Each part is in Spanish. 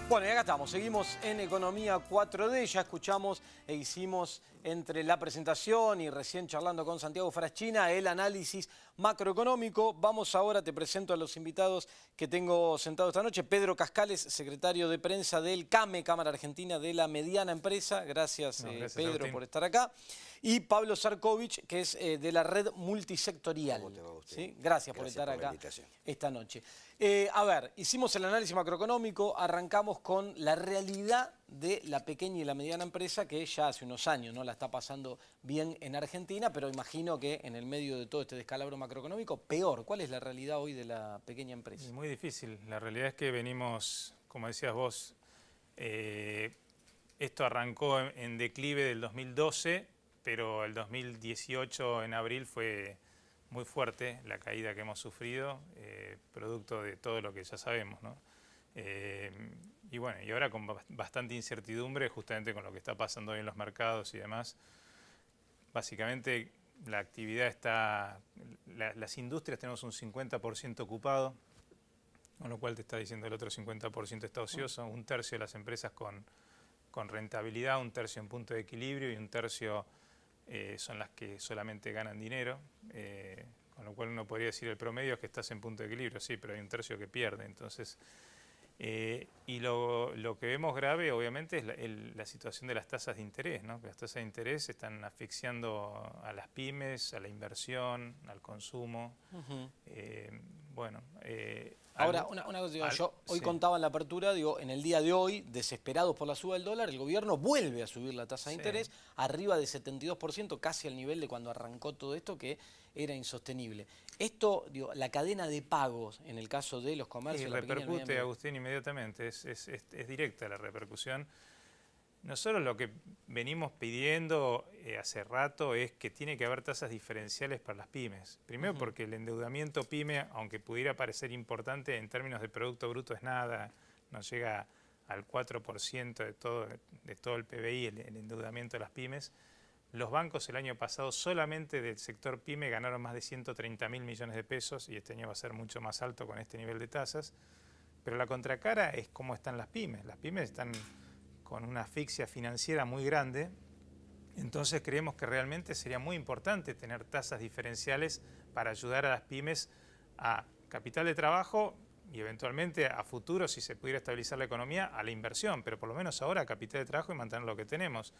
Bueno, y acá estamos, seguimos en Economía 4D, ya escuchamos e hicimos entre la presentación y recién charlando con Santiago Fraschina el análisis macroeconómico. Vamos ahora, te presento a los invitados que tengo sentados esta noche. Pedro Cascales, secretario de prensa del CAME, Cámara Argentina de la Mediana Empresa. Gracias, Gracias Pedro, Agustín, por estar acá. Y Pablo Sarkovich, que es de la red multisectorial. ¿Cómo te va, Agustín? ¿Sí? Gracias por estar la acá invitación. esta noche. A ver, hicimos el análisis macroeconómico, arrancamos con la realidad de la pequeña y la mediana empresa que ya hace unos años no la está pasando bien en Argentina, pero imagino que en el medio de todo este descalabro macroeconómico, peor. ¿Cuál es la realidad hoy de la pequeña empresa? muy difícil. La realidad es que venimos, como decías vos, esto arrancó en declive del 2012, pero el 2018 en abril fue muy fuerte la caída que hemos sufrido, producto de todo lo que ya sabemos, ¿no? Y bueno, y ahora con bastante incertidumbre, justamente con lo que está pasando hoy en los mercados y demás. Básicamente la actividad está, las industrias tenemos un 50% ocupado, con lo cual te está diciendo el otro 50% está ocioso, un tercio de las empresas con rentabilidad, un tercio en punto de equilibrio y un tercio son las que solamente ganan dinero, con lo cual uno podría decir el promedio es que estás en punto de equilibrio, sí, pero hay un tercio que pierde. Entonces, y lo que vemos grave obviamente es la situación de las tasas de interés, ¿no? Que las tasas de interés están asfixiando a las pymes, a la inversión, al consumo. Bueno, ahora, una cosa, digo, yo hoy contaba en la apertura, digo, en el día de hoy, desesperados por la suba del dólar, el gobierno vuelve a subir la tasa de interés arriba de 72%, casi al nivel de cuando arrancó todo esto, que era insostenible. Esto, digo, la cadena de pagos, en el caso de los comercios... Y repercute, Agustín, inmediatamente, es directa la repercusión. Nosotros lo que venimos pidiendo hace rato es que tiene que haber tasas diferenciales para las pymes. Primero porque el endeudamiento pyme, aunque pudiera parecer importante, en términos de Producto Bruto es nada, no llega al 4% de todo el PBI, el endeudamiento de las pymes. Los bancos el año pasado solamente del sector pyme ganaron más de 130.000 millones de pesos y este año va a ser mucho más alto con este nivel de tasas. Pero la contracara es cómo están las pymes. Las pymes están con una asfixia financiera muy grande, entonces creemos que realmente sería muy importante tener tasas diferenciales para ayudar a las pymes a capital de trabajo y eventualmente a futuro, si se pudiera estabilizar la economía, a la inversión, pero por lo menos ahora a capital de trabajo y mantener lo que tenemos.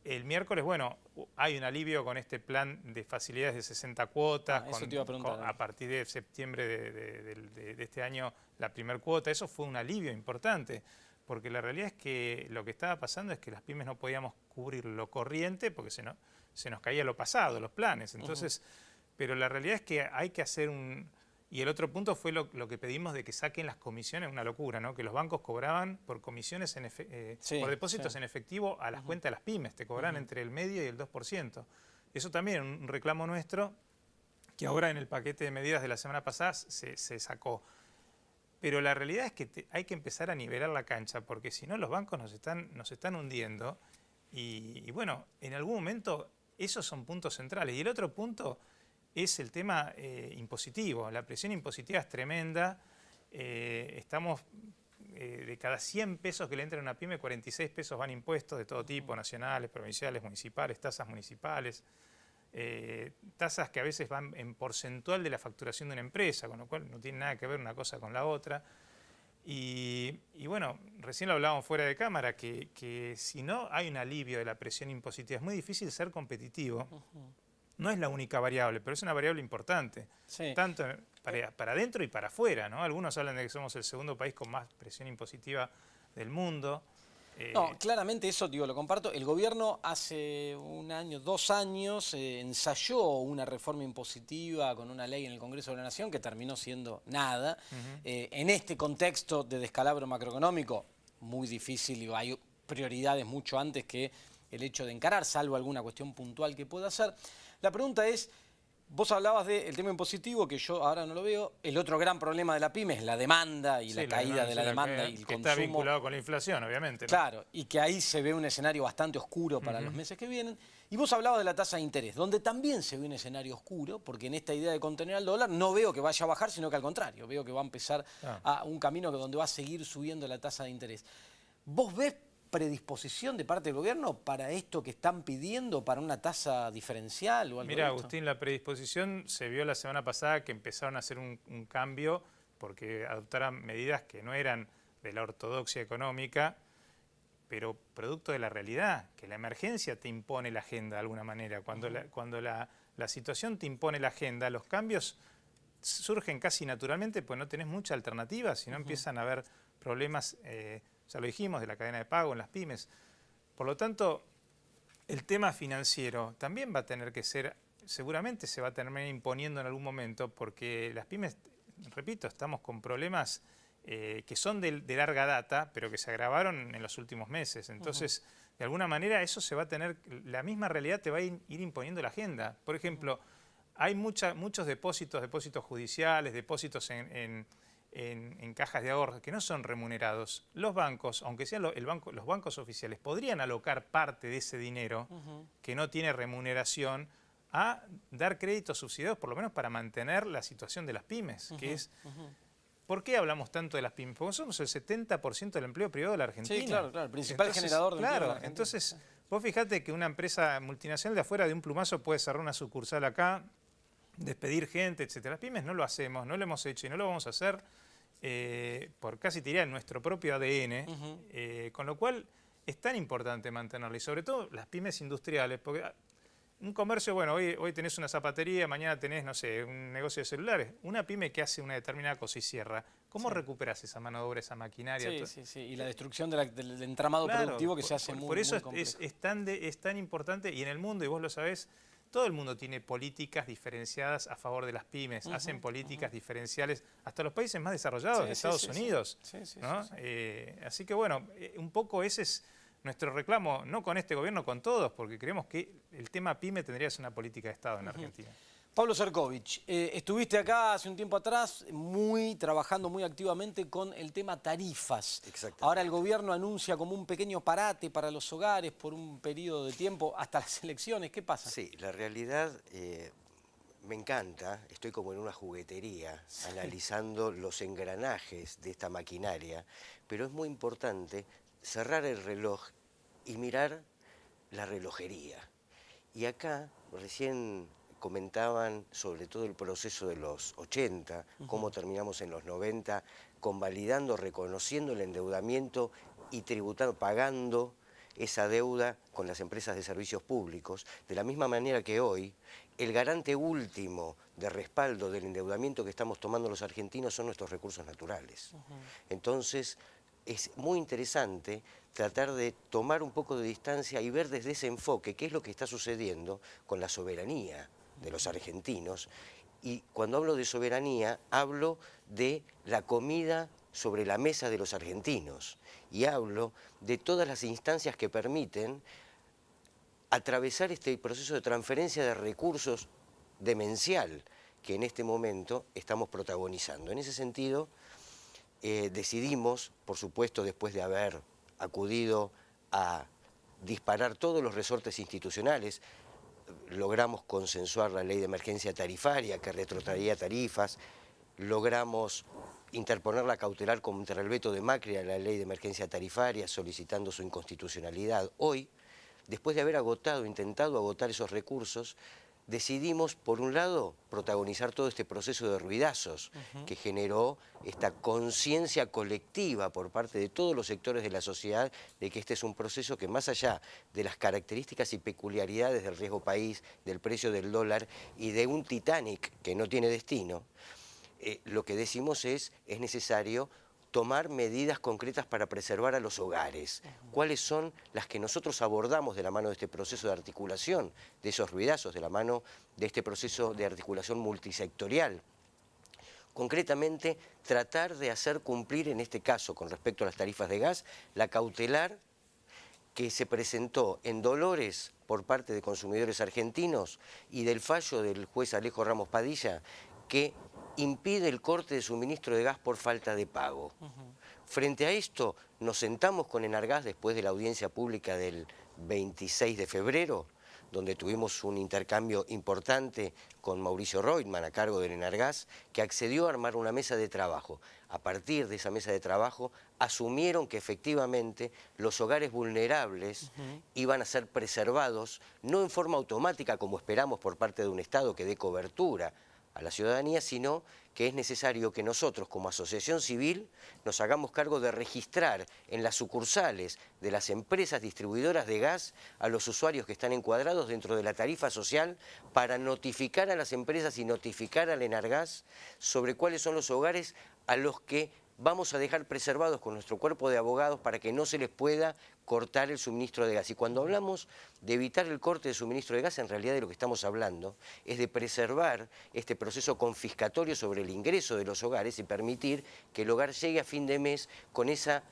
El miércoles, bueno, hay un alivio con este plan de facilidades de 60 cuotas, a partir de septiembre de este año la primer cuota, eso fue un alivio importante. Porque la realidad es que lo que estaba pasando es que las pymes no podíamos cubrir lo corriente porque se nos caía lo pasado, los planes. Entonces, pero la realidad es que hay que hacer un... Y el otro punto fue lo que pedimos de que saquen las comisiones, una locura, ¿no? Que los bancos cobraban por comisiones, por depósitos en efectivo a las cuentas de las pymes, te cobraban entre el medio y el 2%. Eso también un reclamo nuestro, que ahora en el paquete de medidas de la semana pasada se sacó. Pero la realidad es que hay que empezar a nivelar la cancha, porque si no los bancos nos están hundiendo y bueno, en algún momento esos son puntos centrales. Y el otro punto es el tema impositivo. La presión impositiva es tremenda. Estamos de cada 100 pesos que le entran a una pyme, 46 pesos van impuestos de todo tipo, nacionales, provinciales, municipales, tasas municipales. Tasas que a veces van en porcentual de la facturación de una empresa, con lo cual no tiene nada que ver una cosa con la otra. Y bueno, recién lo hablábamos fuera de cámara, que si no hay un alivio de la presión impositiva, es muy difícil ser competitivo. No es la única variable, pero es una variable importante, tanto para adentro y para afuera, ¿no? Algunos hablan de que somos el segundo país con más presión impositiva del mundo. No, claramente eso, digo, lo comparto. El gobierno hace un año, 2 años, ensayó una reforma impositiva con una ley en el Congreso de la Nación que terminó siendo nada. En este contexto de descalabro macroeconómico, muy difícil, digo, hay prioridades mucho antes que el hecho de encarar, salvo alguna cuestión puntual que pueda hacer. La pregunta es, Vos hablabas del tema impositivo, que yo ahora no lo veo. El otro gran problema de la pyme es la demanda y Sí, la caída de la demanda y el que consumo. está vinculado con la inflación, obviamente, ¿no? Claro, y que ahí se ve un escenario bastante oscuro para los meses que vienen. Y vos hablabas de la tasa de interés, donde también se ve un escenario oscuro, porque en esta idea de contener al dólar no veo que vaya a bajar, sino que al contrario, veo que va a empezar a un camino donde va a seguir subiendo la tasa de interés. ¿Vos ves predisposición de parte del gobierno para esto que están pidiendo, para una tasa diferencial o algo? Mira, Agustín, la predisposición se vio la semana pasada que empezaron a hacer un cambio porque adoptaron medidas que no eran de la ortodoxia económica, pero producto de la realidad, que la emergencia te impone la agenda de alguna manera. Cuando la situación te impone la agenda, los cambios surgen casi naturalmente, pues no tenés mucha alternativa, si no empiezan a haber problemas, ya lo dijimos, de la cadena de pago en las pymes. Por lo tanto, el tema financiero también va a tener que ser, seguramente se va a terminar imponiendo en algún momento, porque las pymes, repito, estamos con problemas que son de larga data, pero que se agravaron en los últimos meses. Entonces, de alguna manera eso se va a tener, la misma realidad te va a ir imponiendo la agenda. Por ejemplo, hay muchos depósitos judiciales, depósitos en cajas de ahorro que no son remunerados. Los bancos, aunque sean los bancos oficiales, podrían alocar parte de ese dinero que no tiene remuneración a dar créditos subsidiados, por lo menos para mantener la situación de las pymes, que es... ¿Por qué hablamos tanto de las pymes? Porque somos el 70% del empleo privado de la Argentina. Sí, claro, el principal generador de empleo de la Argentina. Entonces, vos fijate que una empresa multinacional de afuera de un plumazo puede cerrar una sucursal acá, despedir gente, etcétera. Las pymes no lo hacemos, no lo hemos hecho y no lo vamos a hacer por casi te diría nuestro propio ADN, con lo cual es tan importante mantenerlo y sobre todo las pymes industriales, porque un comercio, bueno, hoy tenés una zapatería, mañana tenés, no sé, un negocio de celulares. Una pyme que hace una determinada cosa y cierra, ¿cómo recuperás esa mano de obra, esa maquinaria? Sí. Y la destrucción del entramado productivo que se hace muy Por eso complejo. es tan importante, y en el mundo, y vos lo sabés, todo el mundo tiene políticas diferenciadas a favor de las pymes, hacen políticas diferenciales, hasta los países más desarrollados de Estados Unidos. ¿No? Así que bueno, un poco ese es nuestro reclamo, no con este gobierno, con todos, porque creemos que el tema pyme tendría que ser una política de Estado en Argentina. Pablo Cercovich, estuviste acá hace un tiempo atrás trabajando muy activamente con el tema tarifas. Ahora el gobierno anuncia como un pequeño parate para los hogares por un periodo de tiempo hasta las elecciones. ¿Qué pasa? Sí, la realidad me encanta, estoy como en una juguetería analizando los engranajes de esta maquinaria, pero es muy importante cerrar el reloj y mirar la relojería. Y acá recién comentaban sobre todo el proceso de los 80, cómo terminamos en los 90, convalidando, reconociendo el endeudamiento y tributando, pagando esa deuda con las empresas de servicios públicos, de la misma manera que hoy el garante último de respaldo del endeudamiento que estamos tomando los argentinos son nuestros recursos naturales. Entonces, es muy interesante tratar de tomar un poco de distancia y ver desde ese enfoque qué es lo que está sucediendo con la soberanía de los argentinos. Y cuando hablo de soberanía, hablo de la comida sobre la mesa de los argentinos. Y hablo de todas las instancias que permiten atravesar este proceso de transferencia de recursos demencial que en este momento estamos protagonizando. En ese sentido, decidimos, por supuesto, después de haber acudido a disparar todos los resortes institucionales, logramos consensuar la ley de emergencia tarifaria que retrotraía tarifas, logramos interponer la cautelar contra el veto de Macri a la ley de emergencia tarifaria solicitando su inconstitucionalidad. Hoy, después de haber intentado agotar esos recursos, decidimos, por un lado, protagonizar todo este proceso de ruidazos que generó esta conciencia colectiva por parte de todos los sectores de la sociedad de que este es un proceso que, más allá de las características y peculiaridades del riesgo país, del precio del dólar y de un Titanic que no tiene destino, lo que decimos es necesario tomar medidas concretas para preservar a los hogares. ¿Cuáles son las que nosotros abordamos de la mano de este proceso de articulación, de esos ruidazos, de la mano de este proceso de articulación multisectorial? Concretamente, tratar de hacer cumplir, en este caso, con respecto a las tarifas de gas, la cautelar que se presentó en Dolores por parte de consumidores argentinos y del fallo del juez Alejo Ramos Padilla que impide el corte de suministro de gas por falta de pago. Frente a esto, nos sentamos con Enargás después de la audiencia pública del 26 de febrero, donde tuvimos un intercambio importante con Mauricio Reutemann a cargo del Enargás, que accedió a armar una mesa de trabajo. A partir de esa mesa de trabajo, asumieron que efectivamente los hogares vulnerables iban a ser preservados, no en forma automática como esperamos por parte de un Estado que dé cobertura a la ciudadanía, sino que es necesario que nosotros como asociación civil nos hagamos cargo de registrar en las sucursales de las empresas distribuidoras de gas a los usuarios que están encuadrados dentro de la tarifa social para notificar a las empresas y notificar al Enargás sobre cuáles son los hogares a los que vamos a dejar preservados con nuestro cuerpo de abogados para que no se les pueda cortar el suministro de gas. Y cuando hablamos de evitar el corte de suministro de gas, en realidad de lo que estamos hablando es de preservar este proceso confiscatorio sobre el ingreso de los hogares y permitir que el hogar llegue a fin de mes con esa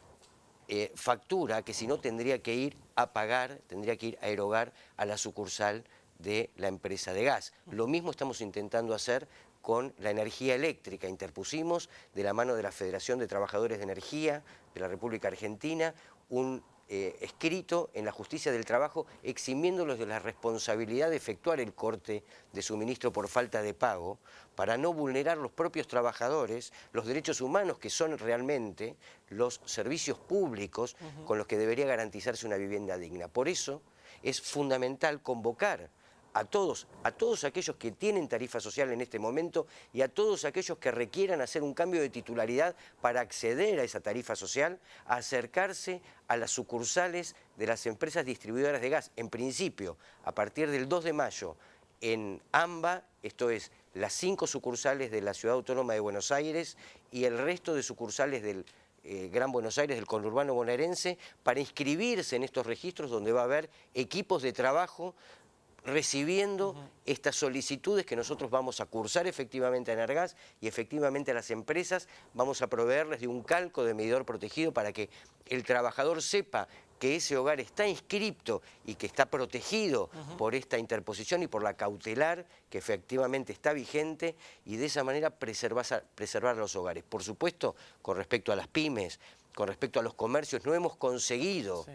factura que si no tendría que ir a pagar, tendría que ir a erogar a la sucursal de la empresa de gas. Lo mismo estamos intentando hacer con la energía eléctrica. Interpusimos, de la mano de la Federación de Trabajadores de Energía de la República Argentina, un escrito en la Justicia del Trabajo eximiéndolos de la responsabilidad de efectuar el corte de suministro por falta de pago para no vulnerar los propios trabajadores, los derechos humanos que son realmente los servicios públicos con los que debería garantizarse una vivienda digna. Por eso es fundamental convocar a todos aquellos que tienen tarifa social en este momento y a todos aquellos que requieran hacer un cambio de titularidad para acceder a esa tarifa social, a acercarse a las sucursales de las empresas distribuidoras de gas. En principio, a partir del 2 de mayo, en AMBA, esto es, las 5 sucursales de la Ciudad Autónoma de Buenos Aires y el resto de sucursales del Gran Buenos Aires, del conurbano bonaerense, para inscribirse en estos registros donde va a haber equipos de trabajo recibiendo estas solicitudes que nosotros vamos a cursar efectivamente a Enargás y efectivamente a las empresas vamos a proveerles de un calco de medidor protegido para que el trabajador sepa que ese hogar está inscripto y que está protegido por esta interposición y por la cautelar que efectivamente está vigente y de esa manera preservar los hogares. Por supuesto, con respecto a las pymes, con respecto a los comercios, no hemos conseguido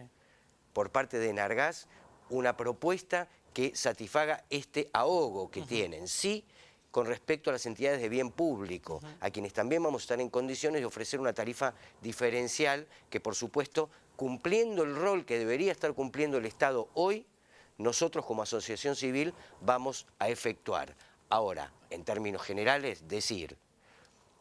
por parte de Enargás una propuesta que satisfaga este ahogo que tienen. Sí, con respecto a las entidades de bien público, a quienes también vamos a estar en condiciones de ofrecer una tarifa diferencial que, por supuesto, cumpliendo el rol que debería estar cumpliendo el Estado hoy, nosotros como asociación civil vamos a efectuar. Ahora, en términos generales, decir,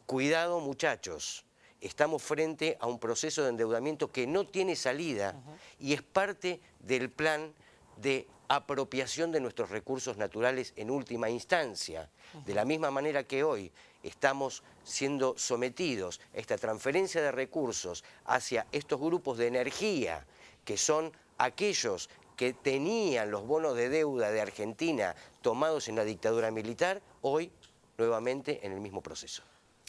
cuidado muchachos, estamos frente a un proceso de endeudamiento que no tiene salida y es parte del plan de apropiación de nuestros recursos naturales en última instancia. De la misma manera que hoy estamos siendo sometidos a esta transferencia de recursos hacia estos grupos de energía, que son aquellos que tenían los bonos de deuda de Argentina tomados en la dictadura militar, hoy nuevamente en el mismo proceso.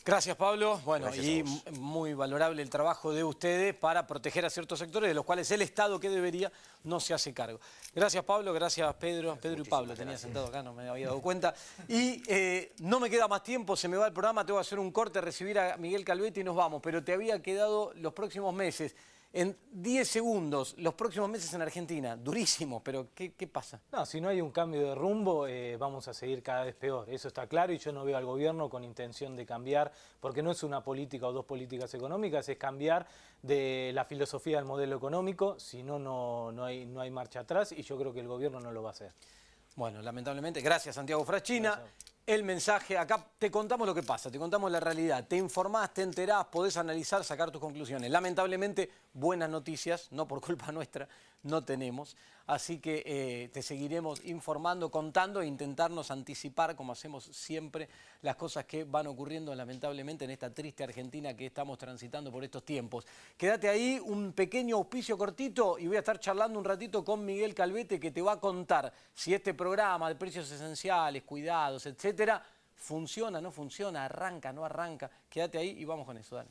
Gracias, Pablo. Bueno, Gracias y a vos. muy valorable el trabajo de ustedes para proteger a ciertos sectores de los cuales el Estado que debería no se hace cargo. Gracias, Pablo. Gracias, Pedro. Pedro y Pablo tenía sentado acá, no me había dado cuenta. Y no me queda más tiempo, se me va el programa, tengo que hacer un corte, recibir a Miguel Calvetti y nos vamos. Pero te había quedado los próximos meses. En 10 segundos, los próximos meses en Argentina, durísimo, pero ¿qué pasa? No, si no hay un cambio de rumbo, vamos a seguir cada vez peor. Eso está claro y yo no veo al gobierno con intención de cambiar, porque no es una política o dos políticas económicas, es cambiar de la filosofía del modelo económico, si no, no hay marcha atrás y yo creo que el gobierno no lo va a hacer. Bueno, lamentablemente, gracias Santiago Fraschina. El mensaje, acá te contamos lo que pasa, te contamos la realidad, te informás, te enterás, podés analizar, sacar tus conclusiones. Lamentablemente, buenas noticias, no por culpa nuestra, no tenemos. Así que te seguiremos informando, contando e intentarnos anticipar, como hacemos siempre, las cosas que van ocurriendo lamentablemente en esta triste Argentina que estamos transitando por estos tiempos. Quédate ahí, un pequeño auspicio cortito y voy a estar charlando un ratito con Miguel Calvete que te va a contar si este programa de precios esenciales, cuidados, etcétera, funciona, no funciona, arranca, no arranca. Quédate ahí y vamos con eso, dale.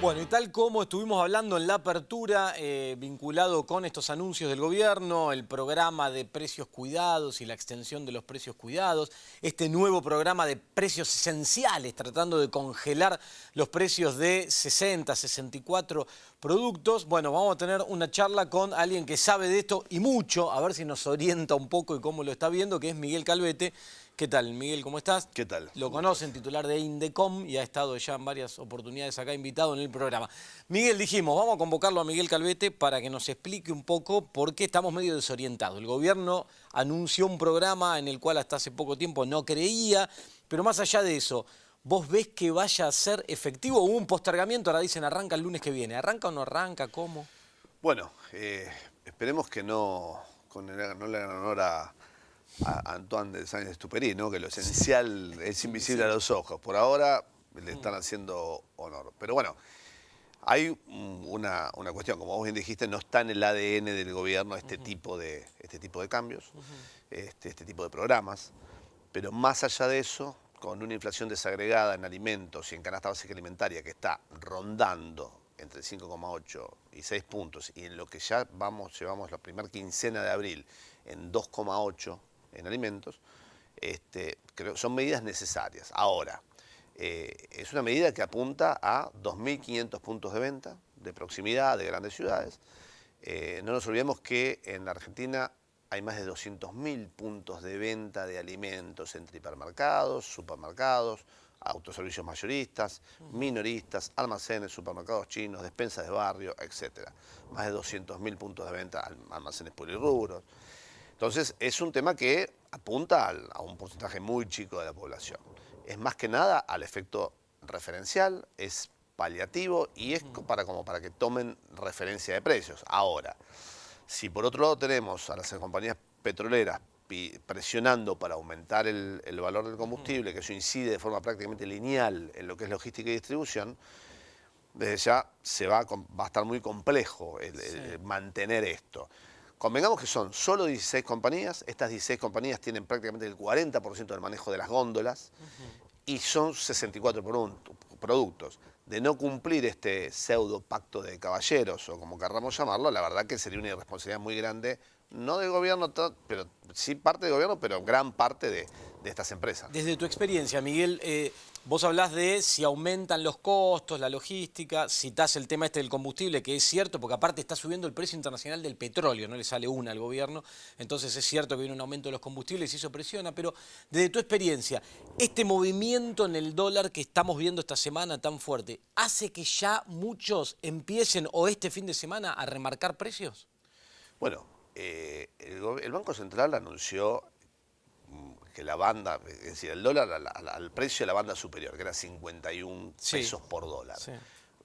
Bueno, y tal como estuvimos hablando en la apertura, vinculado con estos anuncios del gobierno, el programa de precios cuidados y la extensión de los precios cuidados, este nuevo programa de precios esenciales, tratando de congelar los precios de 60, 64 productos. Bueno, vamos a tener una charla con alguien que sabe de esto y mucho, a ver si nos orienta un poco y cómo lo está viendo, que es Miguel Calvete. ¿Qué tal, Miguel? ¿Cómo estás? ¿Qué tal? Lo conocen, titular de Indecom, y ha estado ya en varias oportunidades acá invitado en el programa. Miguel, dijimos, vamos a convocarlo a Miguel Calvete para que nos explique un poco por qué estamos medio desorientados. El gobierno anunció un programa en el cual hasta hace poco tiempo no creía, pero más allá de eso, ¿vos ves que vaya a ser efectivo? Hubo un postergamiento, ahora dicen arranca el lunes que viene. ¿Arranca o no arranca? ¿Cómo? Bueno, esperemos que no le hagan honor a Antoine de Saint-Exupéry, ¿no? Que lo esencial es invisible a los ojos. Por ahora le están haciendo honor. Pero bueno, hay una cuestión, como vos bien dijiste, no está en el ADN del gobierno este tipo de cambios, este tipo de programas. Pero más allá de eso, con una inflación desagregada en alimentos y en canasta básica alimentaria que está rondando entre 5,8 y 6 puntos, y en lo que ya llevamos la primera quincena de abril en 2,8 en alimentos, creo son medidas necesarias. Ahora, es una medida que apunta a 2.500 puntos de venta, de proximidad, de grandes ciudades. No nos olvidemos que en la Argentina hay más de 200.000 puntos de venta de alimentos entre hipermercados, supermercados, autoservicios mayoristas, minoristas, almacenes, supermercados chinos, despensas de barrio, etc. Más de 200.000 puntos de venta, almacenes polirrubros. Entonces, es un tema que apunta a un porcentaje muy chico de la población. Es más que nada al efecto referencial, es paliativo y es para que tomen referencia de precios. Ahora, si por otro lado tenemos a las compañías petroleras presionando para aumentar el valor del combustible, que eso incide de forma prácticamente lineal en lo que es logística y distribución, desde ya va a estar muy complejo el mantener esto. Convengamos que son solo 16 compañías, estas 16 compañías tienen prácticamente el 40% del manejo de las góndolas y son 64 productos. De no cumplir este pseudo pacto de caballeros, o como querramos llamarlo, la verdad que sería una irresponsabilidad muy grande, no del gobierno, pero sí parte del gobierno, pero gran parte de estas empresas. Desde tu experiencia, Miguel, vos hablás de si aumentan los costos, la logística, citás el tema del combustible, que es cierto, porque aparte está subiendo el precio internacional del petróleo, no le sale una al gobierno, entonces es cierto que viene un aumento de los combustibles y eso presiona, pero desde tu experiencia, este movimiento en el dólar que estamos viendo esta semana tan fuerte, ¿hace que ya muchos empiecen o este fin de semana a remarcar precios? Bueno, el Banco Central anunció que la banda, es decir, el dólar al precio de la banda superior, que era 51 pesos por dólar. Sí.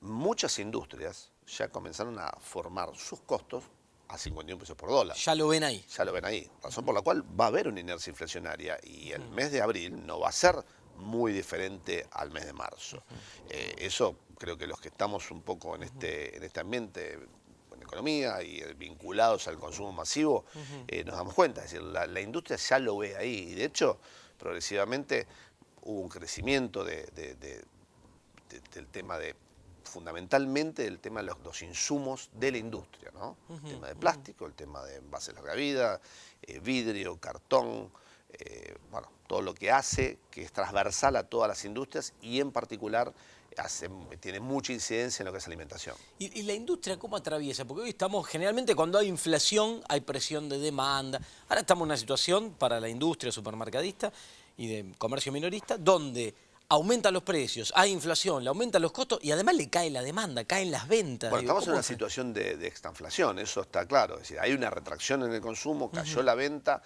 Muchas industrias ya comenzaron a formar sus costos a 51 pesos por dólar. Ya lo ven ahí. Ya lo ven ahí. Razón por la cual va a haber una inercia inflacionaria y el mes de abril no va a ser muy diferente al mes de marzo. Eso creo que los que estamos un poco en este ambiente, economía y vinculados al consumo masivo, nos damos cuenta. Es decir, la industria ya lo ve ahí. Y de hecho, progresivamente hubo un crecimiento del tema fundamentalmente del tema de los insumos de la industria, ¿no? El tema de plástico, el tema de envases de larga vida, vidrio, cartón, bueno, todo lo que hace, que es transversal a todas las industrias y en particular tiene mucha incidencia en lo que es alimentación. ¿Y la industria cómo atraviesa? Porque hoy estamos, generalmente cuando hay inflación hay presión de demanda. Ahora estamos en una situación para la industria supermercadista y de comercio minorista donde aumentan los precios, hay inflación, le aumentan los costos y además le cae la demanda, caen las ventas. Bueno, estamos en una situación de extrainflación, eso está claro. Es decir, hay una retracción en el consumo, cayó la venta.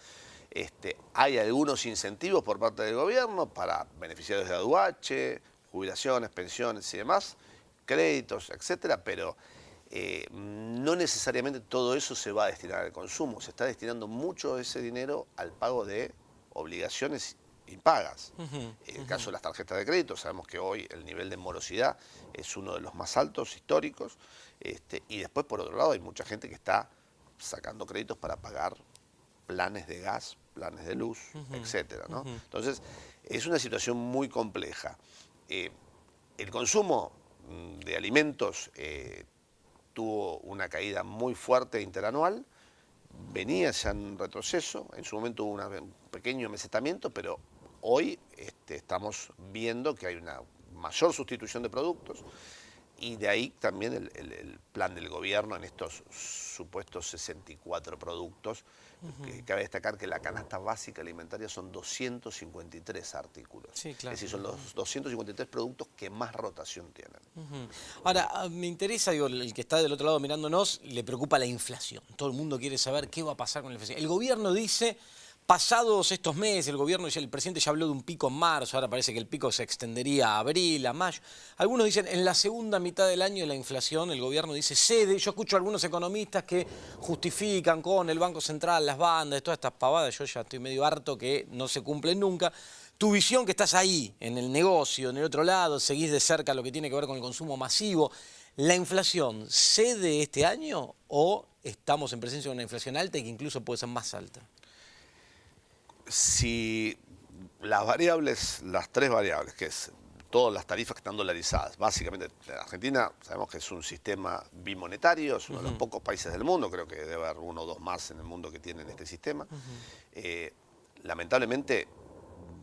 Hay algunos incentivos por parte del gobierno para beneficiarios de ADUH, jubilaciones, pensiones y demás, créditos, etcétera, pero no necesariamente todo eso se va a destinar al consumo. Se está destinando mucho de ese dinero al pago de obligaciones impagas. En el caso de las tarjetas de crédito, sabemos que hoy el nivel de morosidad es uno de los más altos históricos, y después, por otro lado, hay mucha gente que está sacando créditos para pagar planes de gas, planes de luz, etcétera, ¿no? Entonces, es una situación muy compleja. El consumo de alimentos tuvo una caída muy fuerte interanual, venía ya en retroceso, en su momento hubo un pequeño mesetamiento, pero hoy estamos viendo que hay una mayor sustitución de productos y de ahí también el plan del gobierno en estos supuestos 64 productos. Que cabe destacar que la canasta básica alimentaria son 253 artículos. Sí, claro. Es decir, son los 253 productos que más rotación tienen. Ahora, me interesa, digo, el que está del otro lado mirándonos, le preocupa la inflación. Todo el mundo quiere saber qué va a pasar con la inflación. El gobierno dice, pasados estos meses, el presidente ya habló de un pico en marzo, ahora parece que el pico se extendería a abril, a mayo. Algunos dicen, en la segunda mitad del año la inflación, el gobierno dice, cede. Yo escucho a algunos economistas que justifican con el Banco Central, las bandas, todas estas pavadas. Yo ya estoy medio harto que no se cumplen nunca. Tu visión, que estás ahí, en el negocio, en el otro lado, seguís de cerca lo que tiene que ver con el consumo masivo. ¿La inflación cede este año o estamos en presencia de una inflación alta y que incluso puede ser más alta? Si las variables, las tres variables, que es todas las tarifas que están dolarizadas, básicamente en Argentina sabemos que es un sistema bimonetario, es uno de los pocos países del mundo, creo que debe haber uno o dos más en el mundo que tienen este sistema. Lamentablemente,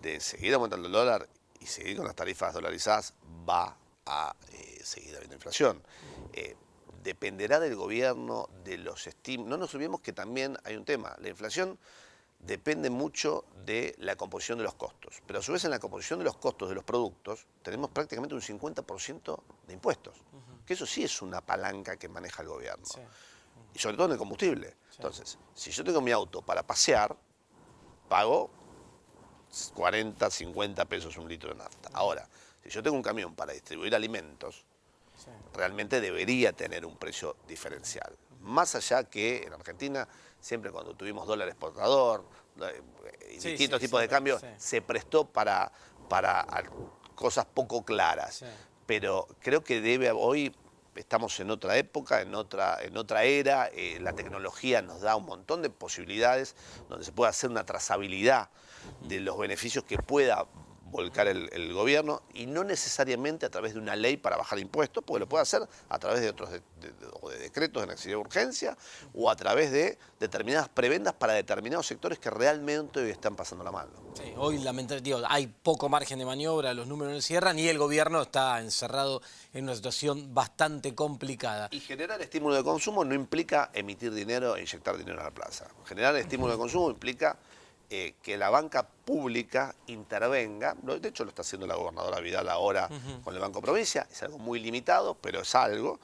de seguir aumentando el dólar y seguir con las tarifas dolarizadas, va a seguir habiendo inflación. Dependerá del gobierno, de los estímulos. No nos olvidemos que también hay un tema, la inflación depende mucho de la composición de los costos. Pero a su vez en la composición de los costos de los productos tenemos prácticamente un 50% de impuestos. Que eso sí es una palanca que maneja el gobierno. Sí. Y sobre todo en el combustible. Sí. Entonces, si yo tengo mi auto para pasear, pago 40, 50 pesos un litro de nafta. Ahora, si yo tengo un camión para distribuir alimentos, realmente debería tener un precio diferencial. Más allá que en Argentina, siempre cuando tuvimos dólar exportador y distintos tipos de cambios, se prestó para cosas poco claras. Sí. Pero creo que hoy estamos en otra época, en otra era, la tecnología nos da un montón de posibilidades donde se puede hacer una trazabilidad de los beneficios que pueda volcar el gobierno y no necesariamente a través de una ley para bajar impuestos, porque lo puede hacer a través de otros de decretos de necesidad de urgencia o a través de determinadas prebendas para determinados sectores que realmente hoy están pasando la mano. Sí, hoy lamentablemente hay poco margen de maniobra, los números no cierran y el gobierno está encerrado en una situación bastante complicada. Y generar estímulo de consumo no implica emitir dinero e inyectar dinero a la plaza. Generar estímulo de consumo implica que la banca pública intervenga, de hecho lo está haciendo la gobernadora Vidal ahora con el Banco Provincia, es algo muy limitado, pero es algo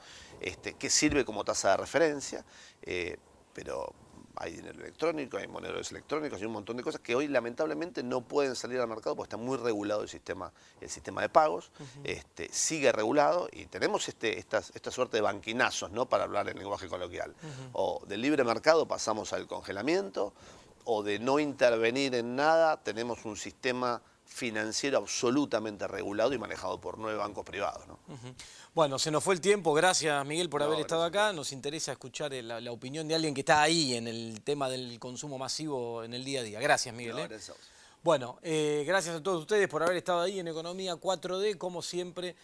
que sirve como tasa de referencia, pero hay dinero electrónico, hay monederos electrónicos y un montón de cosas que hoy lamentablemente no pueden salir al mercado porque está muy regulado el sistema de pagos, sigue regulado y tenemos esta suerte de banquinazos, ¿no? Para hablar en lenguaje coloquial. O del libre mercado pasamos al congelamiento, o de no intervenir en nada, tenemos un sistema financiero absolutamente regulado y manejado por 9 bancos privados, ¿no? Bueno, se nos fue el tiempo. Gracias, Miguel, por haber estado acá. Nos interesa escuchar la opinión de alguien que está ahí en el tema del consumo masivo en el día a día. Gracias, Miguel. Gracias. Bueno, gracias a todos ustedes por haber estado ahí en Economía 4D. Como siempre,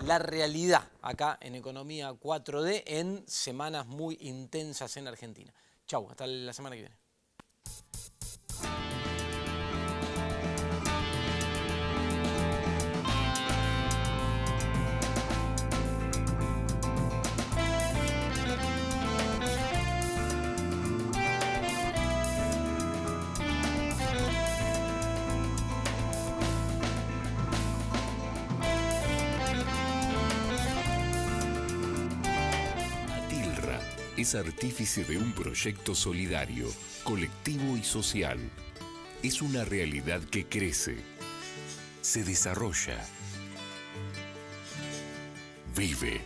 la realidad acá en Economía 4D en semanas muy intensas en Argentina. Chau, hasta la semana que viene. Es artífice de un proyecto solidario, colectivo y social. Es una realidad que crece, se desarrolla, vive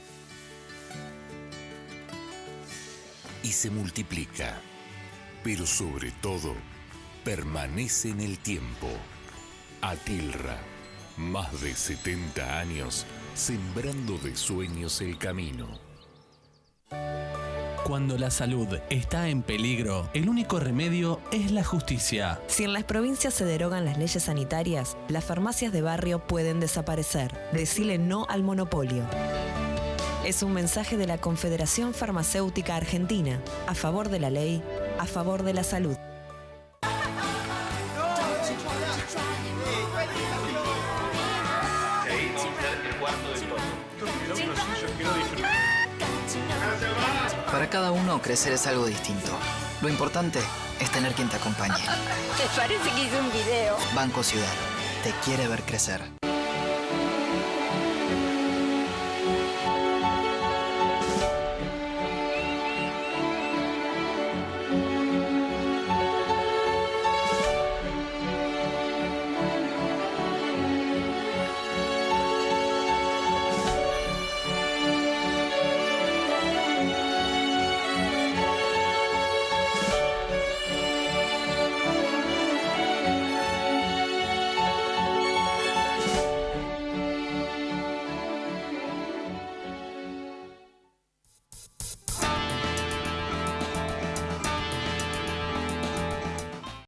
y se multiplica, pero sobre todo permanece en el tiempo. Atilra, más de 70 años sembrando de sueños el camino. Cuando la salud está en peligro, el único remedio es la justicia. Si en las provincias se derogan las leyes sanitarias, las farmacias de barrio pueden desaparecer. Decile no al monopolio. Es un mensaje de la Confederación Farmacéutica Argentina, a favor de la ley, a favor de la salud. Para cada uno, crecer es algo distinto. Lo importante es tener quien te acompañe. Me parece que hice un video. Banco Ciudad. Te quiere ver crecer.